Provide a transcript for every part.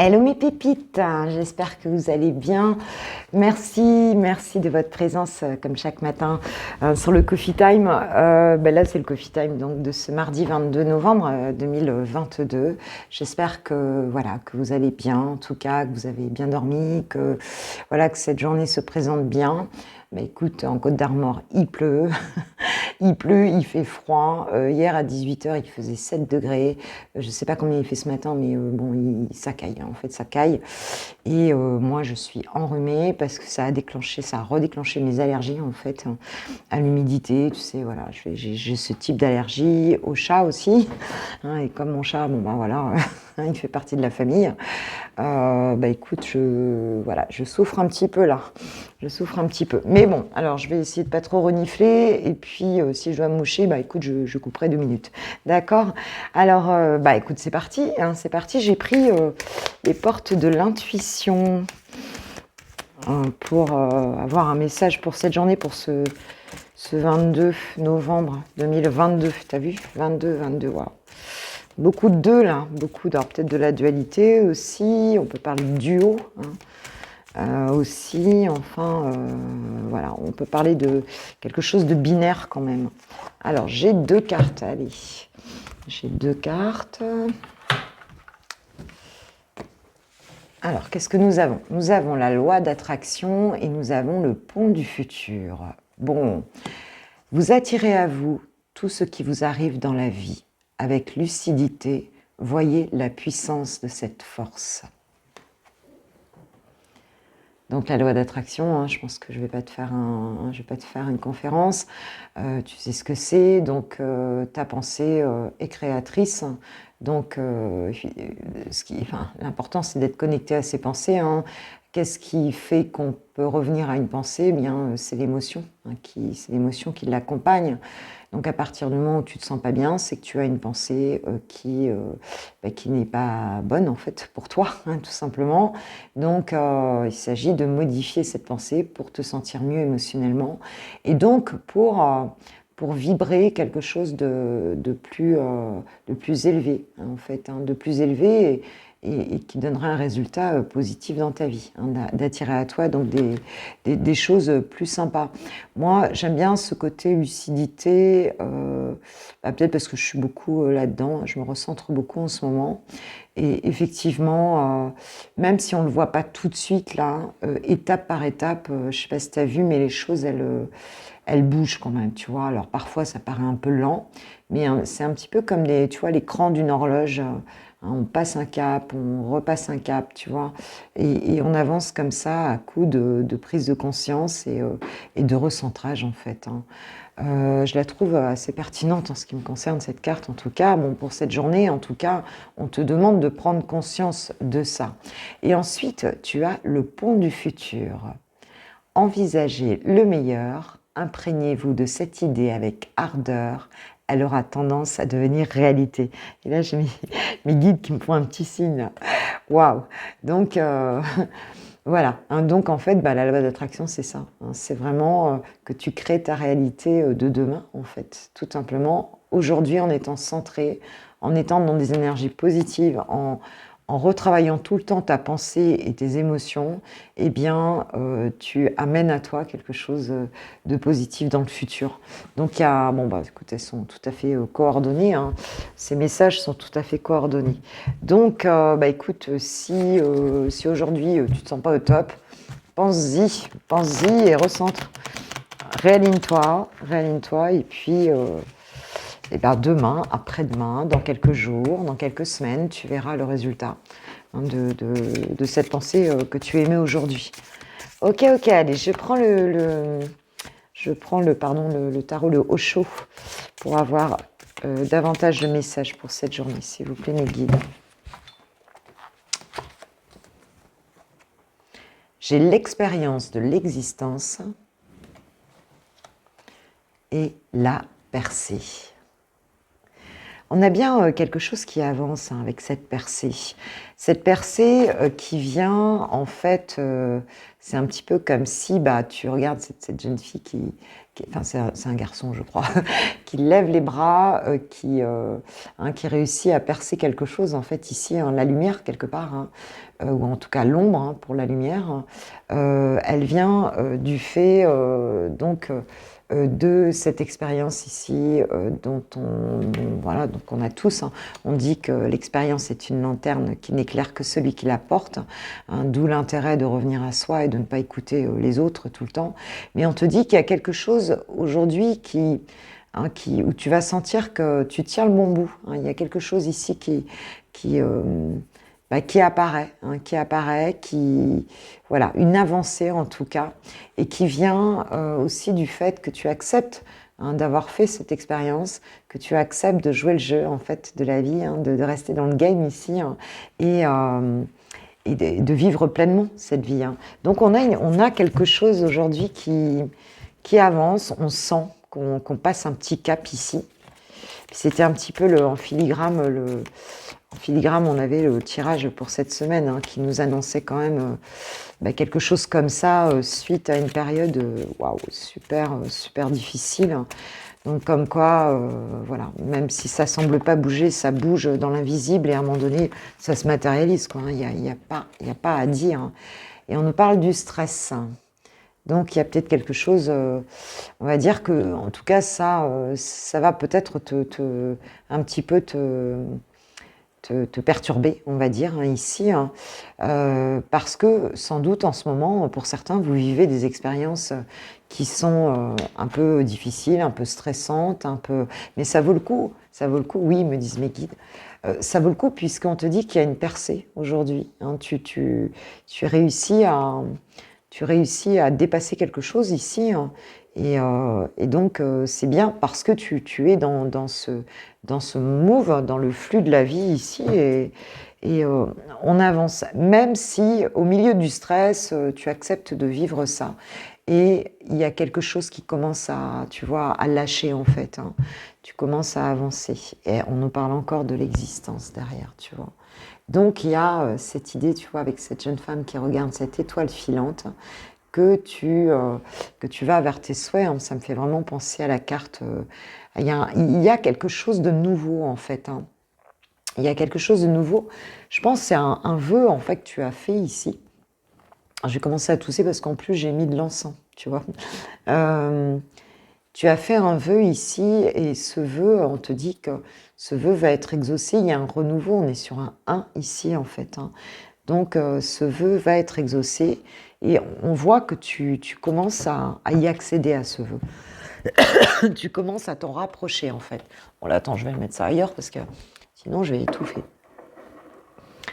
Hello mes pépites, j'espère que vous allez bien. Merci de votre présence comme chaque matin sur le Coffee Time. Là c'est le Coffee Time donc de ce mardi 22 novembre 2022. J'espère que voilà que vous allez bien, en tout cas que vous avez bien dormi, que voilà que cette journée se présente bien. Écoute, en Côte d'Armor, il pleut, il fait froid. Hier à 18h, il faisait 7 degrés. Je ne sais pas combien il fait ce matin, mais bon, ça caille, hein, en fait, ça caille. Et moi, je suis enrhumée parce que ça a redéclenché mes allergies, en fait, hein, à l'humidité. Tu sais, voilà, j'ai ce type d'allergie, au chat aussi. Hein, et comme mon chat, bon, ben voilà, il fait partie de la famille. Écoute, je souffre un petit peu là. Je souffre un petit peu. Mais bon, alors je vais essayer de pas trop renifler. Et puis, si je dois me moucher, écoute, je couperai 2 minutes. D'accord? Alors, écoute, c'est parti. Hein, c'est parti. J'ai pris les portes de l'intuition pour avoir un message pour cette journée, pour ce 22 novembre 2022. T'as vu? 22, waouh. Beaucoup de deux là, alors peut-être de la dualité aussi, on peut parler de duo aussi, enfin voilà, on peut parler de quelque chose de binaire quand même. Alors j'ai 2 cartes, allez, j'ai 2 cartes. Alors qu'est-ce que nous avons? Nous avons la loi d'attraction et nous avons le pont du futur. Bon, vous attirez à vous tout ce qui vous arrive dans la vie. Avec lucidité, voyez la puissance de cette force. Donc la loi d'attraction, hein, je pense que je vais pas te faire une conférence. Tu sais ce que c'est. Donc ta pensée est créatrice. Donc l'important c'est d'être connecté à ses pensées. Hein. Qu'est-ce qui fait qu'on peut revenir à une pensée? Eh bien, c'est l'émotion, c'est l'émotion qui l'accompagne. Donc à partir du moment où tu te sens pas bien, c'est que tu as une pensée qui n'est pas bonne en fait pour toi, hein, tout simplement. Donc il s'agit de modifier cette pensée pour te sentir mieux émotionnellement et donc pour vibrer quelque chose de plus élevé, hein, en fait, hein, de plus élevé et qui donnera un résultat positif dans ta vie, hein, d'attirer à toi donc des choses plus sympas. Moi, j'aime bien ce côté lucidité, peut-être parce que je suis beaucoup là-dedans, je me recentre beaucoup en ce moment. Et effectivement, même si on ne le voit pas tout de suite, là, étape par étape, je ne sais pas si tu as vu, mais les choses, elles bougent quand même, tu vois. Alors parfois, ça paraît un peu lent, mais c'est un petit peu comme tu vois, l'écran d'une horloge. On passe un cap, on repasse un cap, tu vois, et on avance comme ça à coup de prise de conscience et de recentrage en fait. Hein. Je la trouve assez pertinente en ce qui me concerne, cette carte en tout cas. Bon, pour cette journée, en tout cas, on te demande de prendre conscience de ça. Et ensuite, tu as le pont du futur. Envisagez le meilleur, imprégnez-vous de cette idée avec ardeur, elle aura tendance à devenir réalité. Et là, j'ai mes guides qui me font un petit signe. Waouh! Donc, voilà. Hein, donc, en fait, la loi d'attraction, c'est ça. Hein, c'est vraiment que tu crées ta réalité de demain, en fait. Tout simplement, aujourd'hui, en étant centré, en étant dans des énergies positives, en retravaillant tout le temps ta pensée et tes émotions, eh bien, tu amènes à toi quelque chose de positif dans le futur. Donc, il y a, écoute, elles sont tout à fait coordonnées. Hein. Ces messages sont tout à fait coordonnés. Donc, écoute, si aujourd'hui tu te sens pas au top, pense-y et recentre. Réaligne-toi, et puis. Demain, après-demain, dans quelques jours, dans quelques semaines, tu verras le résultat de cette pensée que tu émets aujourd'hui. Ok, allez, je prends le tarot, le Osho, pour avoir davantage de messages pour cette journée, s'il vous plaît, mes guides. J'ai l'expérience de l'existence et la percée. On a bien quelque chose qui avance avec cette percée. Cette percée qui vient, en fait, c'est un petit peu comme si tu regardes cette jeune fille enfin c'est un garçon je crois, qui lève les bras, qui réussit à percer quelque chose en fait ici, hein, la lumière quelque part, hein, ou en tout cas l'ombre, hein, pour la lumière, elle vient du fait de cette expérience ici voilà, donc on a tous, hein, on dit que l'expérience est une lanterne qui n'éclaire que celui qui la porte, hein, d'où l'intérêt de revenir à soi et de ne pas écouter les autres tout le temps. Mais on te dit qu'il y a quelque chose aujourd'hui où tu vas sentir que tu tiens le bon bout, hein. Il y a quelque chose ici qui, qui apparaît, voilà, une avancée en tout cas, et qui vient aussi du fait que tu acceptes, hein, d'avoir fait cette expérience, que tu acceptes de jouer le jeu en fait de la vie, hein, de rester dans le game ici, hein, et de vivre pleinement cette vie, hein. Donc on a quelque chose aujourd'hui qui avance, on sent qu'on passe un petit cap ici. C'était un petit peu en filigrane, on avait le tirage pour cette semaine, hein, qui nous annonçait quand même quelque chose comme ça, suite à une période super difficile. Donc comme quoi, voilà, même si ça semble pas bouger, ça bouge dans l'invisible et à un moment donné, ça se matérialise, quoi, hein. Il y a pas à dire, hein. Et on nous parle du stress. Donc il y a peut-être quelque chose, on va dire que, en tout cas, ça va peut-être un petit peu te perturber, on va dire, hein, ici, hein, parce que sans doute en ce moment, pour certains, vous vivez des expériences qui sont un peu difficiles, un peu stressantes, mais ça vaut le coup, oui, me disent mes guides. Ça vaut le coup puisqu'on te dit qu'il y a une percée aujourd'hui, hein. Tu réussis à dépasser quelque chose ici, hein, et donc c'est bien parce que tu es dans ce move, dans le flux de la vie ici, et on avance, même si au milieu du stress, tu acceptes de vivre ça. Et il y a quelque chose qui commence à lâcher en fait, hein. Tu commences à avancer. Et on nous parle encore de l'existence derrière, tu vois. Donc il y a cette idée, tu vois, avec cette jeune femme qui regarde cette étoile filante, que tu vas vers tes souhaits, hein. Ça me fait vraiment penser à la carte. Il y a quelque chose de nouveau en fait, hein. Il y a quelque chose de nouveau. Je pense que c'est un vœu en fait que tu as fait ici. Je vais commencer à tousser parce qu'en plus j'ai mis de l'encens, tu vois. Tu as fait un vœu ici et ce vœu, on te dit que ce vœu va être exaucé. Il y a un renouveau, on est sur un 1 ici en fait, hein. Donc ce vœu va être exaucé et on voit que tu commences à y accéder à ce vœu. Tu commences à t'en rapprocher en fait. Bon là attends, je vais mettre ça ailleurs parce que sinon je vais étouffer.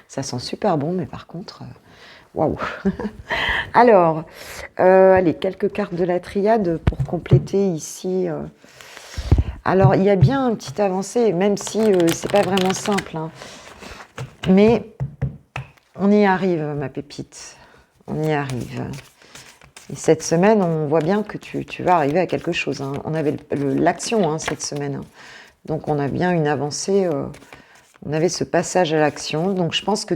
Ça sent super bon, mais par contre, waouh. Alors, allez, quelques cartes de la triade pour compléter ici. Alors, il y a bien une petite avancée, même si c'est pas vraiment simple, hein. Mais on y arrive, ma pépite. On y arrive. Et cette semaine, on voit bien que tu vas arriver à quelque chose, hein. On avait l'action, hein, cette semaine, hein. Donc, on a bien une avancée. On avait ce passage à l'action. Donc, je pense que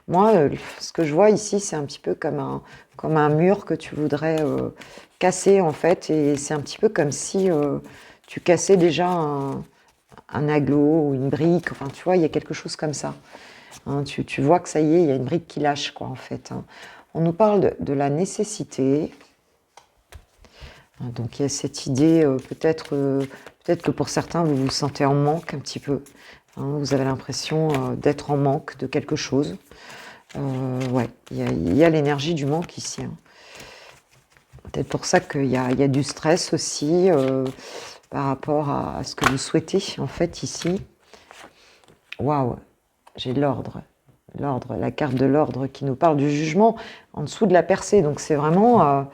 moi, ce que je vois ici, c'est un petit peu comme un mur que tu voudrais casser, en fait. Et c'est un petit peu comme si tu cassais déjà un aglo ou une brique. Enfin, tu vois, il y a quelque chose comme ça, hein. Tu vois que ça y est, il y a une brique qui lâche, quoi, en fait, hein. On nous parle de la nécessité. Donc, il y a cette idée, peut-être que pour certains, vous vous sentez en manque un petit peu, hein. Vous avez l'impression d'être en manque de quelque chose. Ouais, il y a l'énergie du manque ici, hein. Peut-être pour ça qu'il y a du stress aussi par rapport à ce que vous souhaitez, en fait, ici. Waouh, j'ai l'ordre, la carte de l'ordre qui nous parle du jugement en dessous de la percée. Donc c'est vraiment,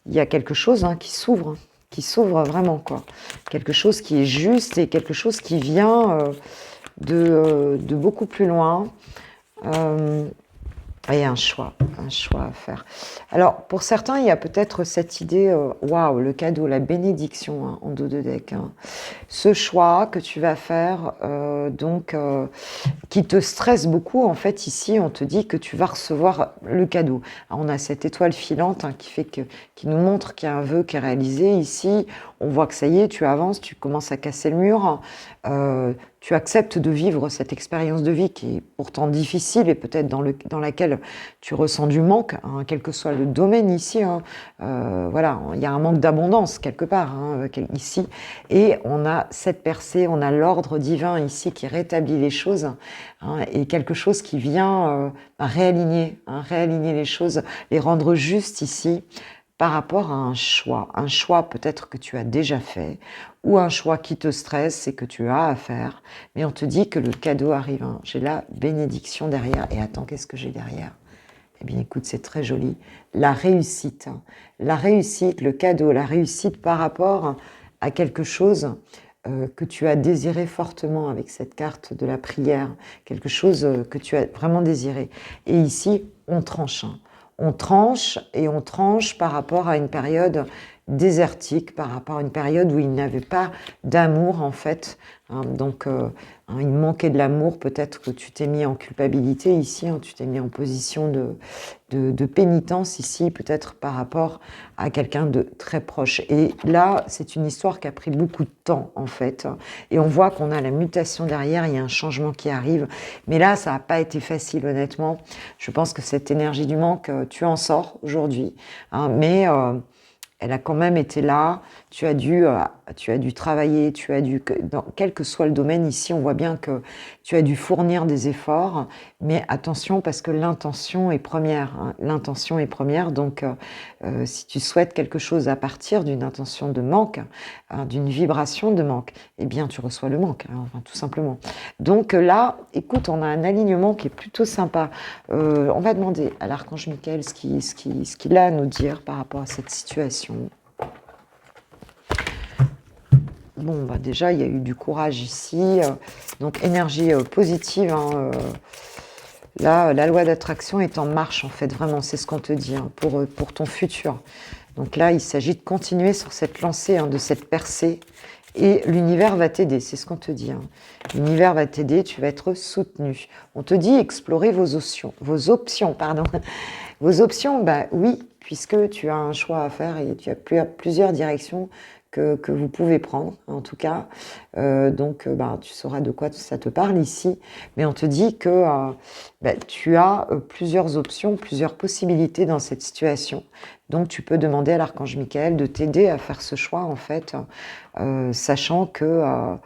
il y a quelque chose, hein, qui s'ouvre vraiment, quoi. Quelque chose qui est juste et quelque chose qui vient de beaucoup plus loin. Et un choix. un choix à faire. Alors, pour certains, il y a peut-être cette idée, waouh, le cadeau, la bénédiction hein, en dos de deck. Hein. Ce choix que tu vas faire, qui te stresse beaucoup, en fait, ici, on te dit que tu vas recevoir le cadeau. Alors, on a cette étoile filante hein, qui nous montre qu'il y a un vœu qui est réalisé. Ici, on voit que ça y est, tu avances, tu commences à casser le mur. Tu acceptes de vivre cette expérience de vie qui est pourtant difficile et peut-être dans laquelle tu ressens du manque, hein, quel que soit le domaine ici. Hein. Voilà, il y a un manque d'abondance quelque part hein, ici. Et on a cette percée, on a l'ordre divin ici qui rétablit les choses hein, et quelque chose qui vient réaligner les choses, les rendre justes ici par rapport à un choix peut-être que tu as déjà fait, ou un choix qui te stresse et que tu as à faire, mais on te dit que le cadeau arrive. Hein. J'ai la bénédiction derrière, et attends, qu'est-ce que j'ai derrière? Eh bien écoute, c'est très joli. La réussite, hein. La réussite, le cadeau, la réussite par rapport à quelque chose que tu as désiré fortement avec cette carte de la prière, quelque chose que tu as vraiment désiré. Et ici, on tranche. Hein. On tranche et on tranche par rapport à une période désertique, par rapport à une période où il n'avait pas d'amour en fait. Hein, il manquait de l'amour, peut-être que tu t'es mis en culpabilité ici, hein, tu t'es mis en position de pénitence ici, peut-être par rapport à quelqu'un de très proche. Et là, c'est une histoire qui a pris beaucoup de temps en fait. Et on voit qu'on a la mutation derrière, il y a un changement qui arrive. Mais là, ça n'a pas été facile honnêtement. Je pense que cette énergie du manque, tu en sors aujourd'hui. Hein, mais elle a quand même été là, tu as dû travailler, quel que soit le domaine, ici on voit bien que tu as dû fournir des efforts, mais attention parce que l'intention est première, hein, l'intention est première, donc si tu souhaites quelque chose à partir d'une intention de manque, hein, d'une vibration de manque, eh bien tu reçois le manque, hein, enfin, tout simplement. Donc là, écoute, on a un alignement qui est plutôt sympa. On va demander à l'archange Michael ce qu'il a à nous dire par rapport à cette situation. Bon, bah déjà, il y a eu du courage ici. Donc, énergie positive. Hein, là, la loi d'attraction est en marche, en fait, vraiment, c'est ce qu'on te dit hein, pour ton futur. Donc là, il s'agit de continuer sur cette lancée, hein, de cette percée. Et l'univers va t'aider, c'est ce qu'on te dit. Hein. L'univers va t'aider, tu vas être soutenu. On te dit explorer vos options. Vos options, bah oui, puisque tu as un choix à faire et tu as plusieurs directions que vous pouvez prendre, en tout cas. Tu sauras de quoi ça te parle ici. Mais on te dit que tu as plusieurs options, plusieurs possibilités dans cette situation. Donc, tu peux demander à l'archange Michael de t'aider à faire ce choix, en fait, sachant que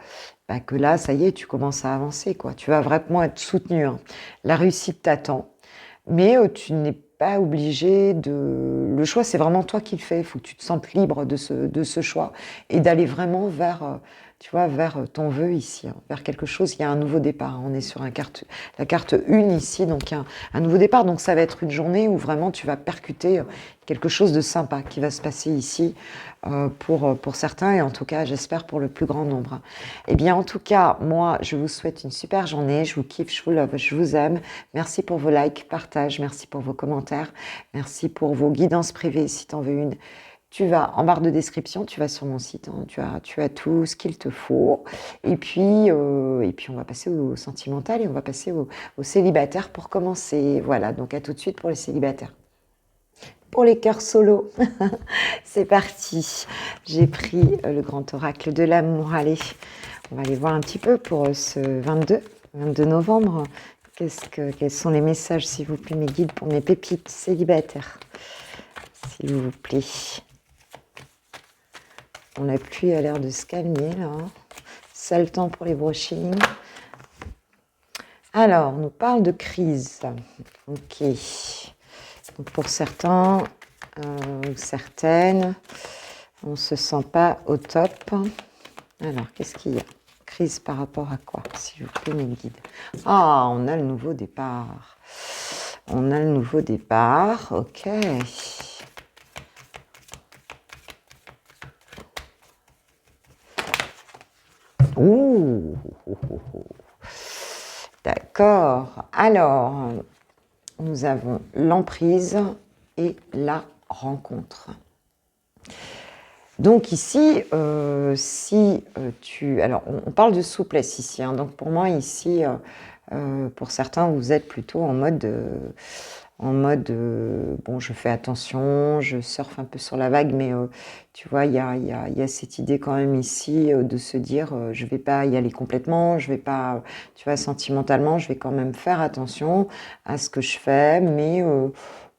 là, ça y est, tu commences à avancer, quoi. Tu vas vraiment être soutenu. Hein. La réussite t'attend. Mais tu n'es pas obligé de... Le choix, c'est vraiment toi qui le fais. Il faut que tu te sentes libre de ce choix et d'aller vraiment vers, vers ton vœu ici, hein, vers quelque chose. Il y a un nouveau départ. Hein. On est sur la carte 1 ici, donc il y a un nouveau départ. Donc ça va être une journée où vraiment tu vas percuter quelque chose de sympa qui va se passer ici pour certains et en tout cas, j'espère pour le plus grand nombre. Eh bien, en tout cas, moi, je vous souhaite une super journée. Je vous kiffe, je vous love, je vous aime. Merci pour vos likes, partages, merci pour vos commentaires, merci pour vos guidances privées si tu en veux une. Tu vas en barre de description, tu vas sur mon site, hein, tu as tout ce qu'il te faut. Et puis, on va passer au sentimental et on va passer au célibataire pour commencer. Voilà, donc à tout de suite pour les célibataires. Pour les cœurs solo, c'est parti. J'ai pris le grand oracle de l'amour. Allez, on va aller voir un petit peu pour ce 22 novembre. Quels sont les messages, s'il vous plaît, mes guides pour mes pépites célibataires, s'il vous plaît. La pluie a l'air de se calmer, là. Sale temps pour les brushings. Alors, on nous parle de crise. Ok. Donc pour certains ou certaines, on ne se sent pas au top. Alors, qu'est-ce qu'il y a? Crise par rapport à quoi, s'il vous plaît, mes guides? Ah, on a le nouveau départ. On a le nouveau départ, ok. Ouh. D'accord. Alors, nous avons l'emprise et la rencontre. Donc ici, si tu... Alors, on parle de souplesse ici. Hein, donc pour moi, ici, pour certains, vous êtes plutôt en mode... bon, je fais attention, je surfe un peu sur la vague, mais tu vois, il y a cette idée quand même ici de se dire, je vais pas y aller complètement, je vais pas, tu vois, sentimentalement, je vais quand même faire attention à ce que je fais, mais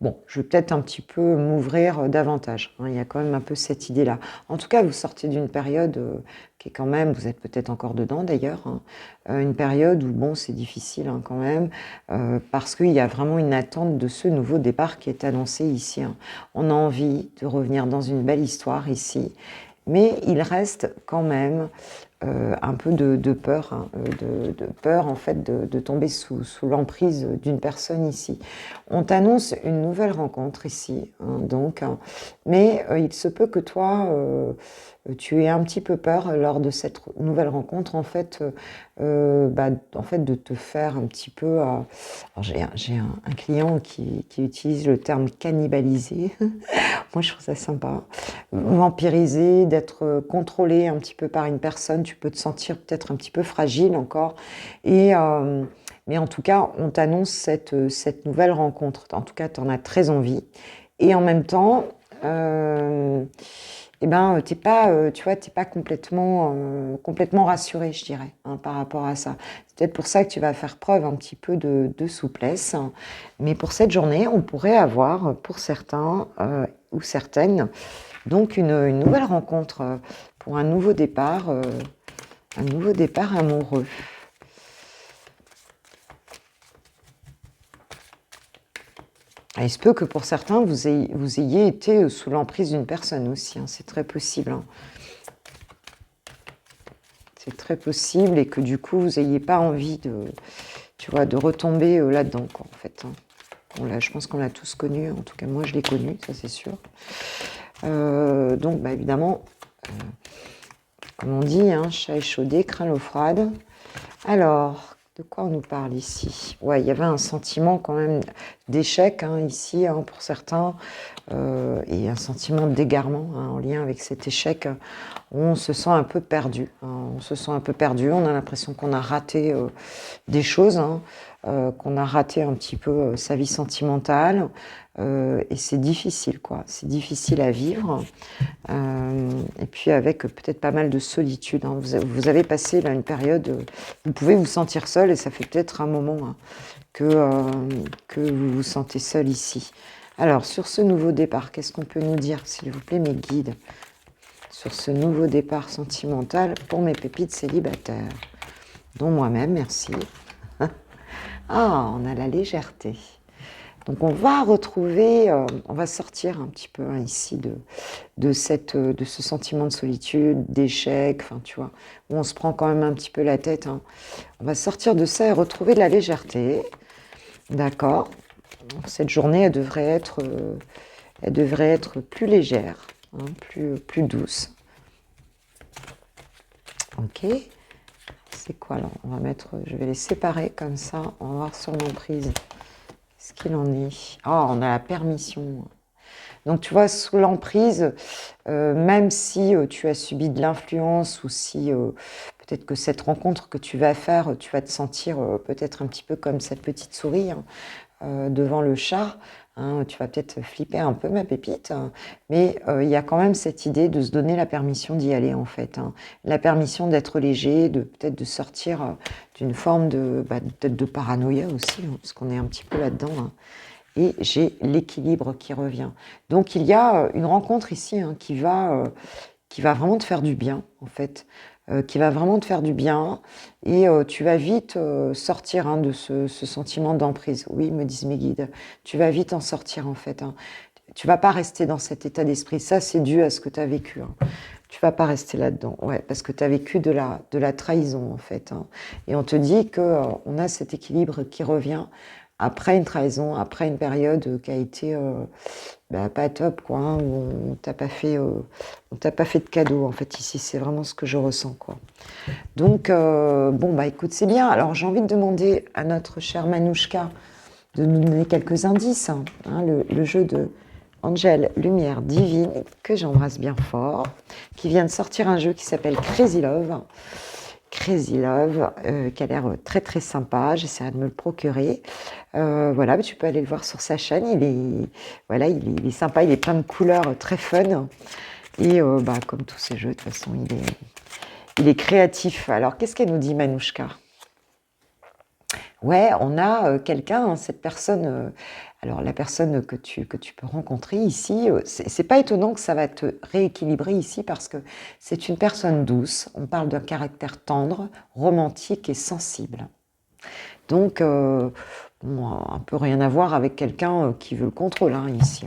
bon, je vais peut-être un petit peu m'ouvrir davantage. Hein, il y a quand même un peu cette idée-là. En tout cas, vous sortez d'une période qui est quand même, vous êtes peut-être encore dedans d'ailleurs, hein, une période où, bon, c'est difficile hein, quand même, parce qu'il y a vraiment une attente de ce nouveau départ qui est annoncé ici. Hein. On a envie de revenir dans une belle histoire ici, mais il reste quand même un peu de peur, hein, de peur en fait de tomber sous l'emprise d'une personne ici. On t'annonce une nouvelle rencontre ici, hein, donc, hein, mais il se peut que toi, tu aies un petit peu peur lors de cette nouvelle rencontre, en fait, en fait de te faire un petit peu... j'ai un client qui utilise le terme cannibaliser. Moi, je trouve ça sympa. Vampiriser, d'être contrôlé un petit peu par une personne, tu peux te sentir peut-être un petit peu fragile encore. Et, mais en tout cas, on t'annonce cette nouvelle rencontre. En tout cas, tu en as très envie. Et en même temps, eh ben, t'es pas, tu vois, t'es pas complètement rassuré, je dirais, hein, par rapport à ça. C'est peut-être pour ça que tu vas faire preuve un petit peu de souplesse. Mais pour cette journée, on pourrait avoir, pour certains ou certaines, donc une nouvelle rencontre pour un nouveau départ amoureux. Et il se peut que pour certains, vous ayez été sous l'emprise d'une personne aussi. Hein, c'est très possible. Hein. C'est très possible et que du coup, vous n'ayez pas envie tu vois, de retomber là-dedans, quoi, en fait. Hein. Je pense qu'on l'a tous connu. En tout cas, moi, je l'ai connu, ça c'est sûr. Donc, évidemment, comme on dit, hein, chat échaudé, craint l'eau froide. Alors, de quoi on nous parle ici? Ouais, il y avait un sentiment quand même d'échec hein, ici hein, pour certains et un sentiment d'égarement hein, en lien avec cet échec. On se sent un peu perdu. Hein, on se sent un peu perdu. On a l'impression qu'on a raté des choses, hein, qu'on a raté un petit peu sa vie sentimentale. Et c'est difficile, quoi. C'est difficile à vivre. Et puis avec peut-être pas mal de solitude. Hein. Vous avez passé là une période, vous pouvez vous sentir seul et ça fait peut-être un moment hein, que vous vous sentez seul ici. Alors sur ce nouveau départ, qu'est-ce qu'on peut nous dire, s'il vous plaît, mes guides, sur ce nouveau départ sentimental pour mes pépites célibataires, dont moi-même, merci. Ah, on a la légèreté. Donc on va retrouver, on va sortir un petit peu hein, ici de ce sentiment de solitude, d'échec, enfin tu vois, où on se prend quand même un petit peu la tête. Hein. On va sortir de ça et retrouver de la légèreté. D'accord. Cette journée, elle devrait être plus légère, hein, plus douce. Ok. C'est quoi là? On va mettre, je vais les séparer comme ça. On va voir sur l'emprise. Qu'est-ce qu'il en est? Oh, on a la permission. Donc, tu vois, sous l'emprise, même si tu as subi de l'influence ou si peut-être que cette rencontre que tu vas faire, tu vas te sentir peut-être un petit peu comme cette petite souris hein, devant le chat. Hein, tu vas peut-être flipper un peu, ma pépite. Hein, mais il y a quand même cette idée de se donner la permission d'y aller, en fait. Hein, la permission d'être léger, peut-être de sortir d'une forme peut-être de paranoïa aussi, hein, parce qu'on est un petit peu là-dedans. Hein. Et j'ai l'équilibre qui revient. Donc il y a une rencontre ici hein, qui va vraiment te faire du bien, en fait. Qui va vraiment te faire du bien. Et tu vas vite sortir hein, de ce sentiment d'emprise. Oui, me disent mes guides. Tu vas vite en sortir, en fait. Hein. Tu vas pas rester dans cet état d'esprit. Ça, c'est dû à ce que tu as vécu. Hein. Tu vas pas rester là-dedans. Ouais, parce que tu as vécu de la trahison, en fait. Hein. Et on te dit qu'on a cet équilibre qui revient après une trahison, après une période qui a été pas top, quoi, hein, où on t'a pas fait de cadeau, en fait, ici, c'est vraiment ce que je ressens, quoi. Donc, bon, écoute, c'est bien. Alors, j'ai envie de demander à notre chère Manouchka de nous donner quelques indices. Le jeu de Angel Lumière Divine, que j'embrasse bien fort, qui vient de sortir un jeu qui s'appelle Crazy Love. Crazy Love, qui a l'air très très sympa. J'essaierai de me le procurer. Voilà, tu peux aller le voir sur sa chaîne. Il est sympa, il est plein de couleurs très fun. Et comme tous ces jeux, de toute façon, il est créatif. Alors, qu'est-ce qu'elle nous dit, Manouchka? Ouais, on a quelqu'un, cette personne, alors la personne que tu peux rencontrer ici, c'est pas étonnant que ça va te rééquilibrer ici parce que c'est une personne douce, on parle d'un caractère tendre, romantique et sensible. Donc, un peu rien à voir avec quelqu'un qui veut le contrôle ici.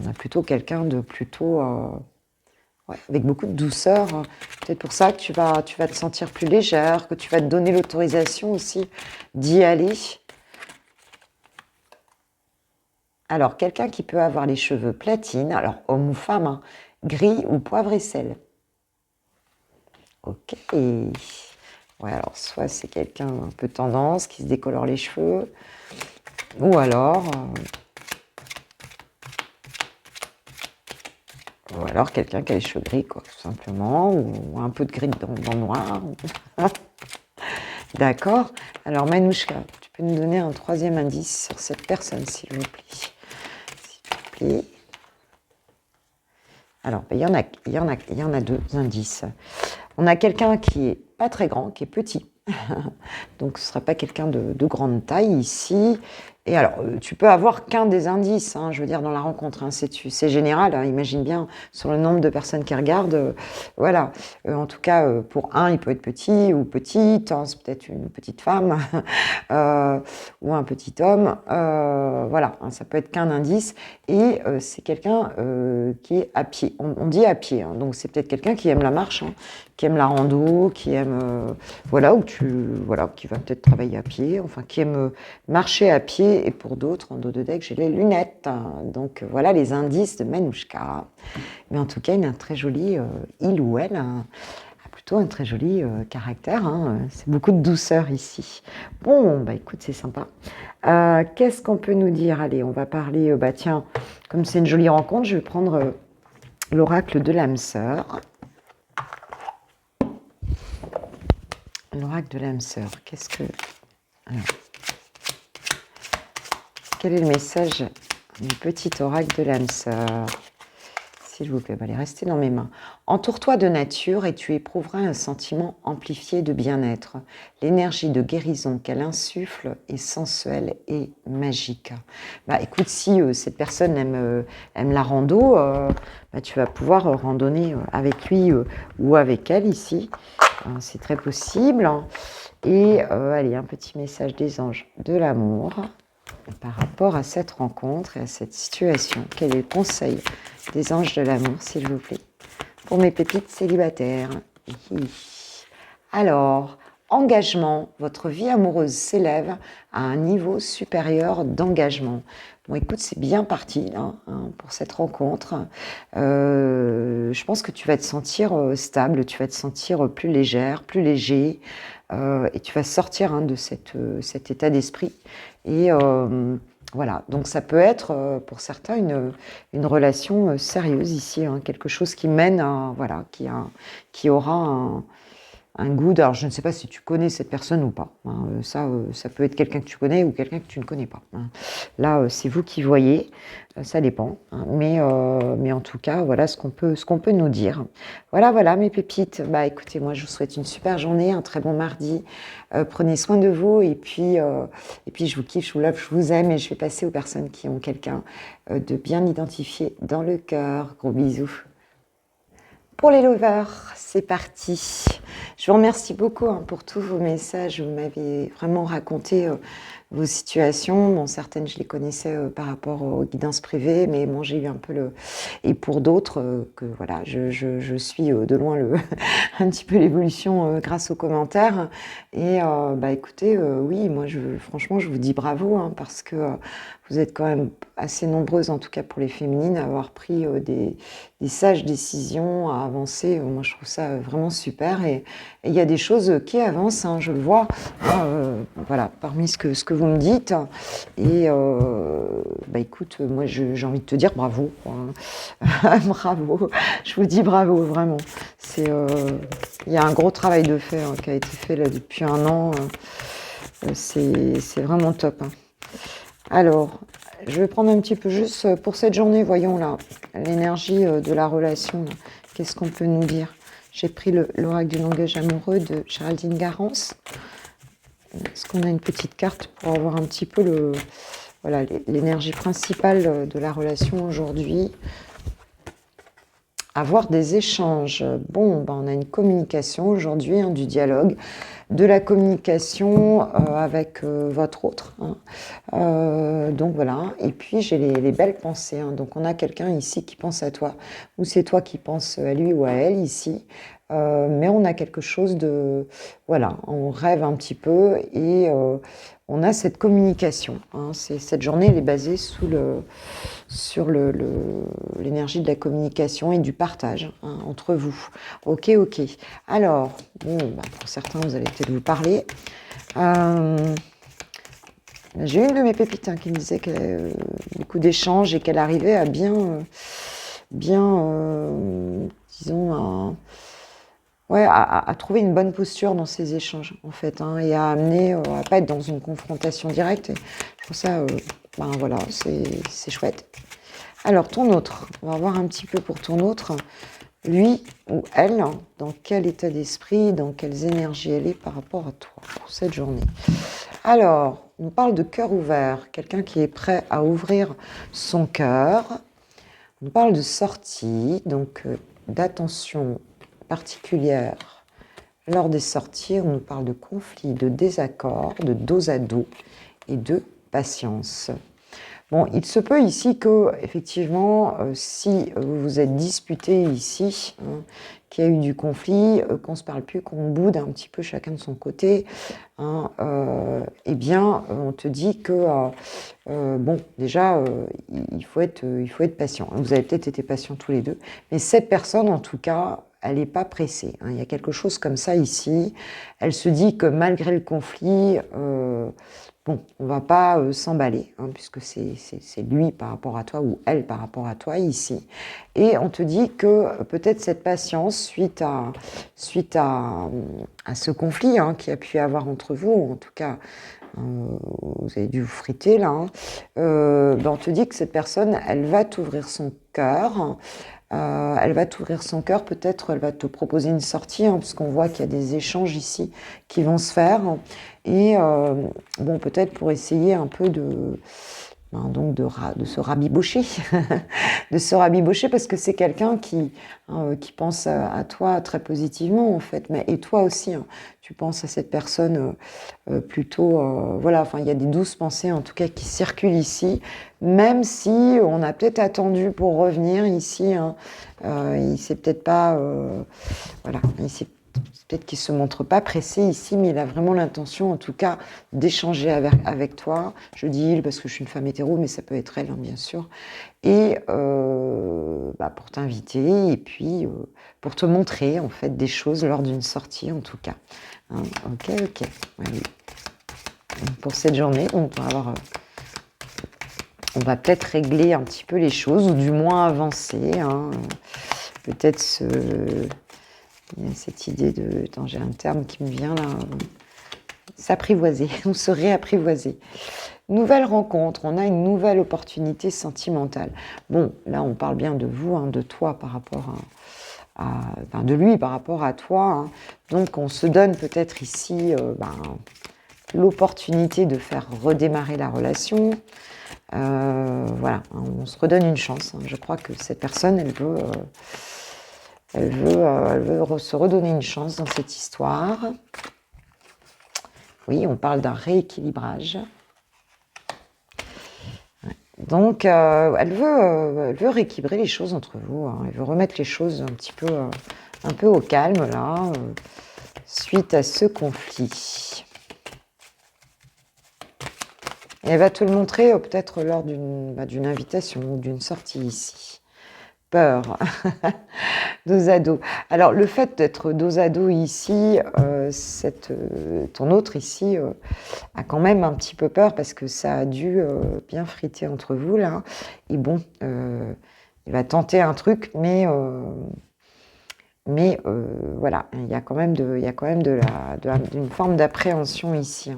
On a plutôt quelqu'un de plutôt... avec beaucoup de douceur. Peut-être pour ça que tu vas te sentir plus légère, que tu vas te donner l'autorisation aussi d'y aller. Alors, quelqu'un qui peut avoir les cheveux platine, alors homme ou femme, gris ou poivre et sel. Ok. Ouais, alors soit c'est quelqu'un un peu tendance, qui se décolore les cheveux, ou alors... Ou alors quelqu'un qui a les cheveux gris, quoi, tout simplement, ou un peu de gris dans le noir. D'accord. Alors Manouchka, tu peux nous donner un troisième indice sur cette personne, s'il vous plaît. S'il vous plaît. Alors, il y en a deux indices. On a quelqu'un qui est pas très grand, qui est petit. Donc, ce ne sera pas quelqu'un de grande taille ici. Et alors, tu peux avoir qu'un des indices, je veux dire, dans la rencontre. C'est général, imagine bien, sur le nombre de personnes qui regardent. Voilà. En tout cas, pour un, il peut être petit ou petite. C'est peut-être une petite femme ou un petit homme. Voilà, ça peut être qu'un indice. Et c'est quelqu'un qui est à pied. On dit à pied. Donc, c'est peut-être quelqu'un qui aime la marche, qui aime la rando, qui aime... qui va peut-être travailler à pied, enfin, qui aime marcher à pied. Et pour d'autres, en dos de deck, j'ai les lunettes. Donc voilà les indices de Manouchka. Mais en tout cas, il a un très joli, il ou elle, a plutôt un très joli caractère. C'est beaucoup de douceur ici. Bon, écoute, c'est sympa. Qu'est-ce qu'on peut nous dire? Allez, on va parler, tiens, comme c'est une jolie rencontre, je vais prendre l'oracle de l'âme sœur. L'oracle de l'âme sœur, qu'est-ce que... Alors, quel est le message du petit oracle de l'âme sœur? S'il vous plaît, allez, restez dans mes mains. Entoure-toi de nature et tu éprouveras un sentiment amplifié de bien-être. L'énergie de guérison qu'elle insuffle est sensuelle et magique. Écoute, si cette personne aime la rando, tu vas pouvoir randonner avec lui ou avec elle ici. C'est très possible. Et allez, un petit message des anges de l'amour par rapport à cette rencontre et à cette situation. Quel est le conseil des anges de l'amour, s'il vous plaît, pour mes pépites célibataires? Alors, engagement, votre vie amoureuse s'élève à un niveau supérieur d'engagement. Bon, écoute, c'est bien parti pour cette rencontre. Je pense que tu vas te sentir stable, tu vas te sentir plus légère, plus léger, et tu vas sortir de cet état d'esprit. Et voilà, donc ça peut être pour certains une relation sérieuse ici, quelque chose qui mène à, voilà, qui aura un goût. Alors je ne sais pas si tu connais cette personne ou pas. Ça peut être quelqu'un que tu connais ou quelqu'un que tu ne connais pas. Là, c'est vous qui voyez, ça dépend. Mais en tout cas, voilà ce qu'on peut nous dire. Voilà mes pépites. Écoutez, moi je vous souhaite une super journée, un très bon mardi. Prenez soin de vous et puis je vous kiffe, je vous love, je vous aime et je vais passer aux personnes qui ont quelqu'un de bien identifié dans le cœur. Gros bisous. Pour les lovers, c'est parti. Je vous remercie beaucoup pour tous vos messages. Vous m'avez vraiment raconté vos situations. Bon, certaines, je les connaissais par rapport aux guidances privées, mais bon, j'ai eu un peu le... Et pour d'autres, que voilà, je suis de loin un petit peu l'évolution grâce aux commentaires. Et écoutez, oui, moi, franchement, je vous dis bravo, parce que vous êtes quand même assez nombreuses, en tout cas pour les féminines, à avoir pris des sages décisions, à avancer. Moi, je trouve ça vraiment super. Et il y a des choses qui avancent, je le vois. Voilà, parmi ce que que vous me dites. Et écoute, moi j'ai envie de te dire bravo, quoi. Bravo, je vous dis bravo, vraiment. Il y a un gros travail de fait qui a été fait là depuis un an. C'est vraiment top. Alors, je vais prendre un petit peu juste pour cette journée, voyons là, l'énergie de la relation. Qu'est-ce qu'on peut nous dire? J'ai pris l'oracle du langage amoureux de Géraldine Garance. Est-ce qu'on a une petite carte pour avoir un petit peu l'énergie principale de la relation aujourd'hui? Avoir des échanges. Bon, on a une communication aujourd'hui, du dialogue, de la communication avec votre autre. Donc voilà, et puis j'ai les belles pensées. Donc on a quelqu'un ici qui pense à toi, ou c'est toi qui penses à lui ou à elle ici. Mais on a quelque chose de... Voilà, on rêve un petit peu et on a cette communication. Cette journée, elle est basée sur l'énergie de la communication et du partage entre vous. Ok. Alors, pour certains, vous allez peut-être vous parler. J'ai une de mes pépites qui me disait qu'elle avait beaucoup d'échanges et qu'elle arrivait à disons, à trouver une bonne posture dans ces échanges, en fait, et à amener, à pas être dans une confrontation directe. Et je trouve ça, voilà, c'est chouette. Alors, ton autre, on va voir un petit peu pour ton autre, lui ou elle, dans quel état d'esprit, dans quelles énergies elle est par rapport à toi pour cette journée. Alors, on parle de cœur ouvert, quelqu'un qui est prêt à ouvrir son cœur. On parle de sortie, donc d'attention particulière lors des sorties. On nous parle de conflit, de désaccord, de dos à dos et de patience. Bon, il se peut ici que, effectivement, si vous vous êtes disputé ici, qu'il y a eu du conflit, qu'on ne se parle plus, qu'on boude un petit peu chacun de son côté, eh bien, on te dit que, déjà, il faut être patient. Vous avez peut-être été patients tous les deux, mais cette personne, en tout cas, elle n'est pas pressée. Il y a quelque chose comme ça ici. Elle se dit que malgré le conflit, on ne va pas s'emballer, puisque c'est lui par rapport à toi ou elle par rapport à toi ici. Et on te dit que peut-être cette patience, suite à ce conflit qui a pu y avoir entre vous, en tout cas, vous avez dû vous friter là, on te dit que cette personne, elle va t'ouvrir son cœur. Elle va t'ouvrir son cœur, peut-être elle va te proposer une sortie, puisqu'on voit qu'il y a des échanges ici qui vont se faire. Et peut-être pour essayer un peu de se rabibocher, de se rabibocher, parce que c'est quelqu'un qui pense à toi très positivement en fait, et toi aussi, tu penses à cette personne plutôt, il y a des douces pensées en tout cas qui circulent ici, même si on a peut-être attendu pour revenir ici, il s'est peut-être pas, peut-être qu'il ne se montre pas pressé ici, mais il a vraiment l'intention, en tout cas, d'échanger avec toi. Je dis il parce que je suis une femme hétéro, mais ça peut être elle, bien sûr. Et pour t'inviter et puis pour te montrer, en fait, des choses lors d'une sortie, en tout cas. Ok. Oui. Pour cette journée, on va peut-être régler un petit peu les choses, ou du moins avancer. Peut-être il y a cette idée de... Attends, j'ai un terme qui me vient là. S'apprivoiser, on se réapprivoiser. Nouvelle rencontre, on a une nouvelle opportunité sentimentale. Bon, là, on parle bien de vous, de toi par rapport de lui par rapport à toi. Donc, on se donne peut-être ici l'opportunité de faire redémarrer la relation. On se redonne une chance. Je crois que cette personne, elle veut se redonner une chance dans cette histoire. Oui, on parle d'un rééquilibrage. Donc, elle veut rééquilibrer les choses entre vous. Elle veut remettre les choses un peu au calme, là, suite à ce conflit. Et elle va te le montrer peut-être lors d'une invitation ou d'une sortie ici. peur. Dos à dos. Alors, le fait d'être dos à dos ici, ton autre ici a quand même un petit peu peur parce que ça a dû bien friter entre vous, là. Et bon, il va tenter un truc, mais voilà, il y a quand même d'une forme d'appréhension ici,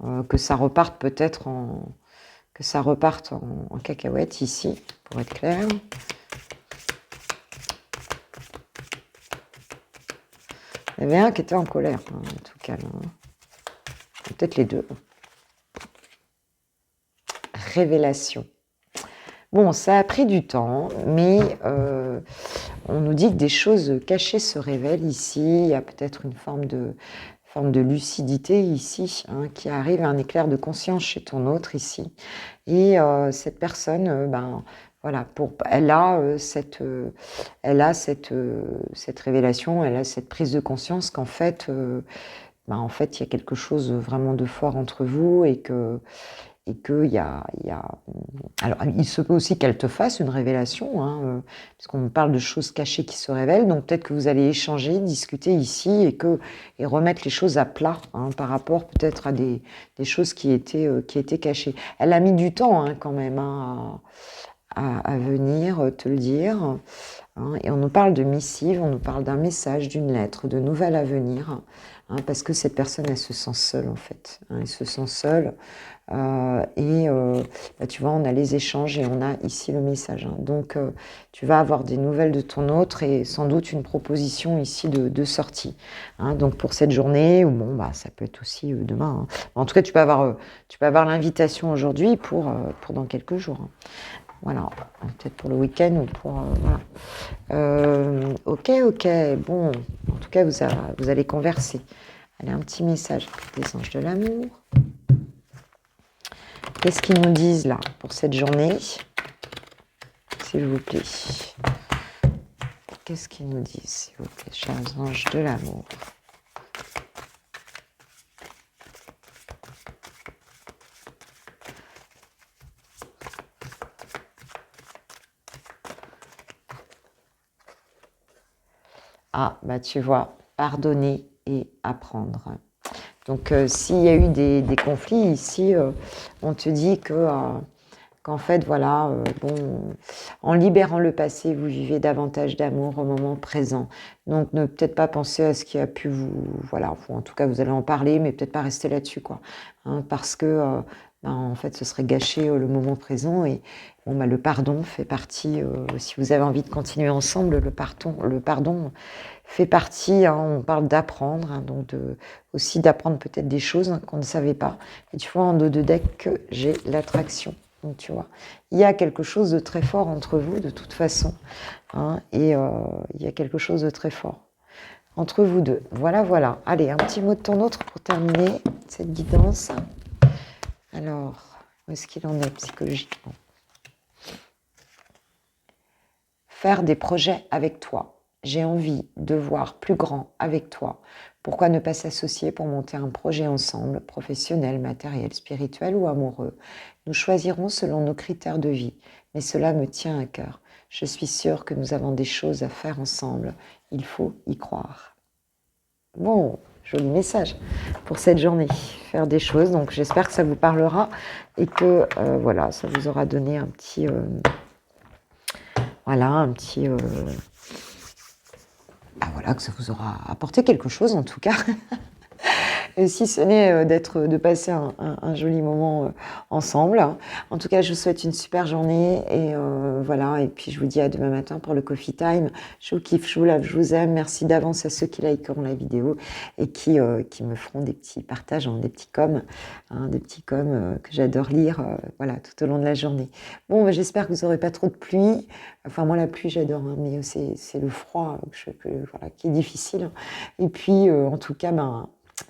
hein, que ça reparte peut-être en cacahuète ici, pour être clair. Il y avait un qui était en colère, hein, en tout cas. Peut-être les deux. Révélation. Bon, ça a pris du temps, mais on nous dit que des choses cachées se révèlent ici. Il y a peut-être une forme de lucidité ici, hein, qui arrive, un éclair de conscience chez ton autre ici. Et cette personne, voilà, elle a cette révélation, elle a cette prise de conscience qu'en fait, en fait, il y a quelque chose vraiment de fort entre vous et qu'il y a... Alors, il se peut aussi qu'elle te fasse une révélation, hein, puisqu'on parle de choses cachées qui se révèlent, donc peut-être que vous allez échanger, discuter ici et remettre les choses à plat, hein, par rapport peut-être à des choses qui étaient cachées. Elle a mis du temps, hein, quand même, hein, à venir te le dire, hein, et on nous parle de missive, on nous parle d'un message, d'une lettre, de nouvelles à venir, hein, parce que cette personne, elle se sent seule, en fait, hein, elle se sent seule. Tu vois, on a les échanges et on a ici le message, hein. Donc tu vas avoir des nouvelles de ton autre et sans doute une proposition ici de sortie, hein. Donc pour cette journée, ou bon, ça peut être aussi demain, hein. En tout cas, tu peux avoir l'invitation aujourd'hui pour dans quelques jours, hein. Voilà, peut-être pour le week-end ou pour... voilà. Ok, bon, en tout cas, vous allez converser. Allez, un petit message des anges de l'amour. Qu'est-ce qu'ils nous disent là pour cette journée, s'il vous plaît? Qu'est-ce qu'ils nous disent, s'il vous plaît, chers anges de l'amour? Ah, tu vois, pardonner et apprendre. Donc, s'il y a eu des conflits ici, on te dit qu'en fait, voilà, en libérant le passé, vous vivez davantage d'amour au moment présent. Donc, ne peut-être pas penser à ce qui a pu voilà, en tout cas, vous allez en parler, mais peut-être pas rester là-dessus, quoi, hein, parce que, en fait, ce serait gâcher le moment présent. Et le pardon fait partie, si vous avez envie de continuer ensemble, le pardon fait partie, hein, on parle d'apprendre, hein, donc aussi d'apprendre peut-être des choses, hein, qu'on ne savait pas. Et tu vois, en dos de deck, j'ai l'attraction. Donc tu vois, il y a quelque chose de très fort entre vous, de toute façon, hein, et il y a quelque chose de très fort entre vous deux. Voilà. Allez, un petit mot de ton autre pour terminer cette guidance. Alors, où est-ce qu'il en est psychologiquement? Faire des projets avec toi. J'ai envie de voir plus grand avec toi. Pourquoi ne pas s'associer pour monter un projet ensemble, professionnel, matériel, spirituel ou amoureux? Nous choisirons selon nos critères de vie, mais cela me tient à cœur. Je suis sûre que nous avons des choses à faire ensemble. Il faut y croire. Bon, joli message pour cette journée. Faire des choses, donc j'espère que ça vous parlera et que voilà, ça vous aura donné un petit... voilà, que ça vous aura apporté quelque chose en tout cas. Et si ce n'est de passer un joli moment ensemble. En tout cas, je vous souhaite une super journée et voilà. Et puis je vous dis à demain matin pour le Coffee Time. Je vous kiffe, je vous love, je vous aime. Merci d'avance à ceux qui likeront la vidéo et qui me feront des petits partages, des petits coms, que j'adore lire, voilà, tout au long de la journée. Bon, j'espère que vous n'aurez pas trop de pluie. Enfin, moi, la pluie, j'adore, hein, mais c'est le froid voilà, qui est difficile. Et puis, en tout cas,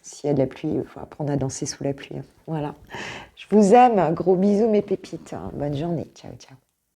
s'il y a de la pluie, il faut apprendre à danser sous la pluie. Voilà. Je vous aime. Gros bisous, mes pépites. Bonne journée. Ciao, ciao.